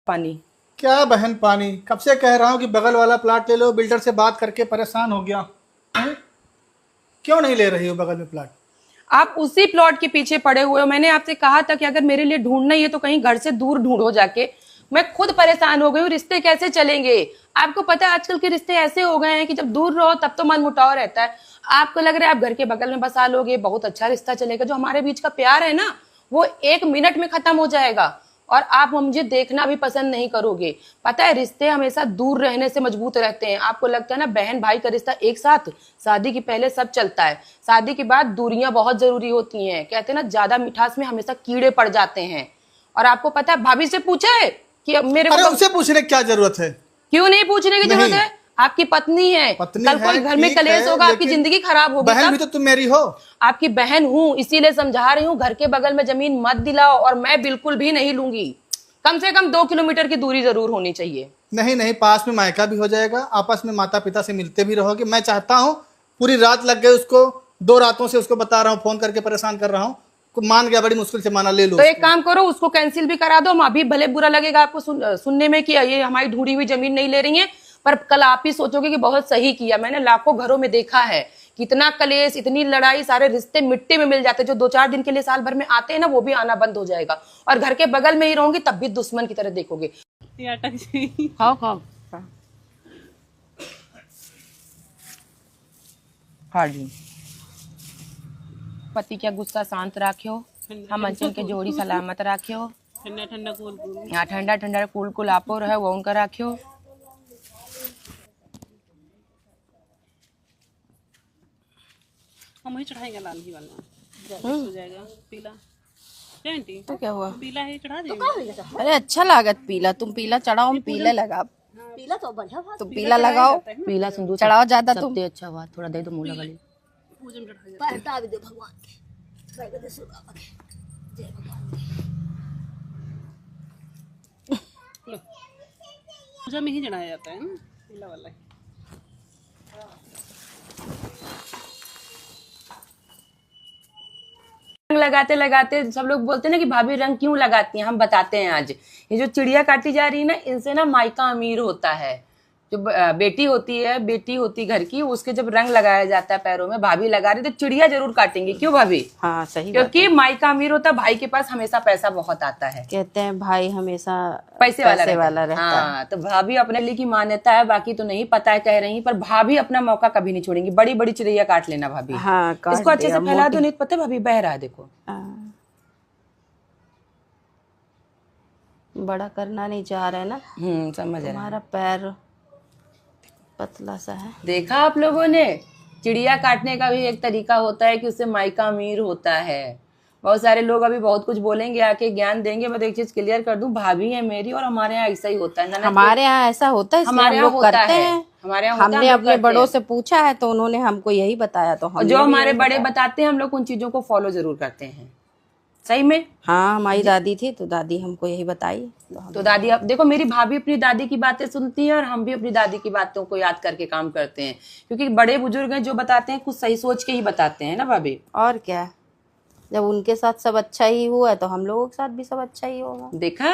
पानी। क्या बहन पानी, कब से कह रहा हूँ कि बगल वाला प्लाट ले लो, बिल्डर से बात करके परेशान हो गया। क्यों नहीं ले रही हो बगल में प्लाट? आप उसी प्लॉट के पीछे पड़े हुए हो। मैंने आपसे कहा था कि अगर मेरे लिए ढूंढना ही है तो कहीं घर से दूर ढूंढो जाके। मैं खुद परेशान हो गई हूँ, रिश्ते कैसे चलेंगे? आपको पता है आजकल के रिश्ते ऐसे हो गए हैं कि जब दूर रहो तब तो मन मुटाव रहता है। आपको लग रहा है आप घर के बगल में बसा लोगे, बहुत अच्छा रिश्ता चलेगा। जो हमारे बीच का प्यार है ना, वो 1 मिनट में खत्म हो जाएगा और आप मुझे देखना भी पसंद नहीं करोगे। पता है रिश्ते हमेशा दूर रहने से मजबूत रहते हैं। आपको लगता है ना बहन भाई का रिश्ता एक साथ, शादी के पहले सब चलता है, शादी के बाद दूरियां बहुत जरूरी होती हैं। कहते हैं ना ज्यादा मिठास में हमेशा कीड़े पड़ जाते हैं। और आपको पता है भाभी से पूछा है कि मेरे अरे को उनसे पूछने की क्या जरूरत है? क्यों नहीं पूछने की जरूरत है? आपकी पत्नी है, कल कोई घर में कलेश होगा, आपकी जिंदगी खराब होगी। बहन भी तो तुम मेरी हो। आपकी बहन हूँ इसीलिए समझा रही हूँ, घर के बगल में जमीन मत दिलाओ और मैं बिल्कुल भी नहीं लूंगी। कम से कम 2 किलोमीटर की दूरी जरूर होनी चाहिए। नहीं नहीं, पास में मायका भी हो जाएगा, आपस में माता पिता से मिलते भी रहोगे। मैं चाहता हूँ, पूरी रात लग गई उसको, 2 रातों से उसको बता रहा हूँ, फोन करके परेशान कर रहा हूँ, मान गया, बड़ी मुश्किल से माना। ले लो तो एक काम करो, उसको कैंसिल भी करा दो। अभी भले बुरा लगेगा आपको सुनने में कि ये हमारी ढूंढी हुई जमीन नहीं ले रही है, पर कल आप ही सोचोगे कि बहुत सही किया। मैंने लाखों घरों में देखा है, कितना कलेश, इतनी लड़ाई, सारे रिश्ते मिट्टी में मिल जाते। जो 2-4 दिन के लिए साल भर में आते हैं ना, वो भी आना बंद हो जाएगा। और घर के बगल में ही रहोगे तब भी दुश्मन की तरह देखोगे। खाओ खाओ हाँ जी। पति का गुस्सा शांत राख्यो, हम अंचल के जोड़ी सलामत राख्यो। ठंडा ठंडा कूल कूल, यहाँ ठंडा ठंडा कूल कूल आपो रहे वो उनका राख्यो। हम वही चढ़ाएंगे लाल ही वाला, हो जाएगा पीला। आंटी तो क्या हुआ? पीला है चढ़ा देंगे। अरे अच्छा लागत पीला, तुम पीला चढ़ाओ, हम पीले लगा। पीला तो बढ़िया बात। तुम पीला लगाओ, पीला सिंदूर चढ़ाओ ज्यादा। तुम अच्छा हुआ, थोड़ा दे दो मुँह लगा ली। पूजा में चढ़ा जाता पहटा भी दे भगवान के, जय गणेश बाबा के, जय भगवान के। है। पूजा में ही चढ़ाया जाता है ना पीला वाला। रंग लगाते लगाते सब लोग बोलते हैं ना कि भाभी रंग क्यों लगाती हैं, हम बताते हैं आज। ये जो चिड़िया काटी जा रही है ना, इनसे ना मायका अमीर होता है। जो बेटी होती है, बेटी होती घर की, उसके जब रंग लगाया जाता है पैरों में, भाभी लगा रही तो चिड़िया जरूर काटेंगे। क्यों भाभी? हाँ सही, क्योंकि मायका अमीर होता है, भाई के पास हमेशा पैसा बहुत आता है। कहते हैं भाई हमेशा पैसे वाला रहता हाँ, तो भाभी अपने लिए की मान्यता है, बाकी तो नहीं पता है कह रही, पर भाभी अपना मौका कभी नहीं छोड़ेंगी। बड़ी बड़ी चिड़िया काट लेना भाभी। हाँ, इसको अच्छे से फैला दो, नहीं पता है भाभी बह रहा है, देखो। बड़ा करना नहीं चाह रहे ना, समझ रहा है। हमारा पैर पतला सा है। देखा आप लोगों ने, चिड़िया काटने का भी एक तरीका होता है कि उससे मायका अमीर होता है। बहुत सारे लोग अभी बहुत कुछ बोलेंगे, आके ज्ञान देंगे। मैं तो एक चीज क्लियर कर दूं, भाभी है मेरी और हमारे यहाँ ऐसा ही होता है। हमारे यहाँ ऐसा होता है, हमारे यहाँ करते हैं। हमारे यहाँ हमने अपने बड़ों से पूछा है तो उन्होंने हमको यही बताया, तो हम जो हमारे बड़े बताते हैं हम लोग उन चीजों को फॉलो जरूर करते हैं। सही में हाँ, हमारी दादी थी तो दादी हमको यही बताई। तो दादी, अब देखो मेरी भाभी अपनी दादी की बातें सुनती है और हम भी अपनी दादी की बातों को याद करके काम करते हैं। क्योंकि बड़े बुजुर्ग हैं, जो बताते हैं कुछ सही सोच के ही बताते हैं ना भाभी। और क्या, जब उनके साथ सब अच्छा ही हुआ है तो हम लोगों के साथ भी सब अच्छा ही होगा। देखा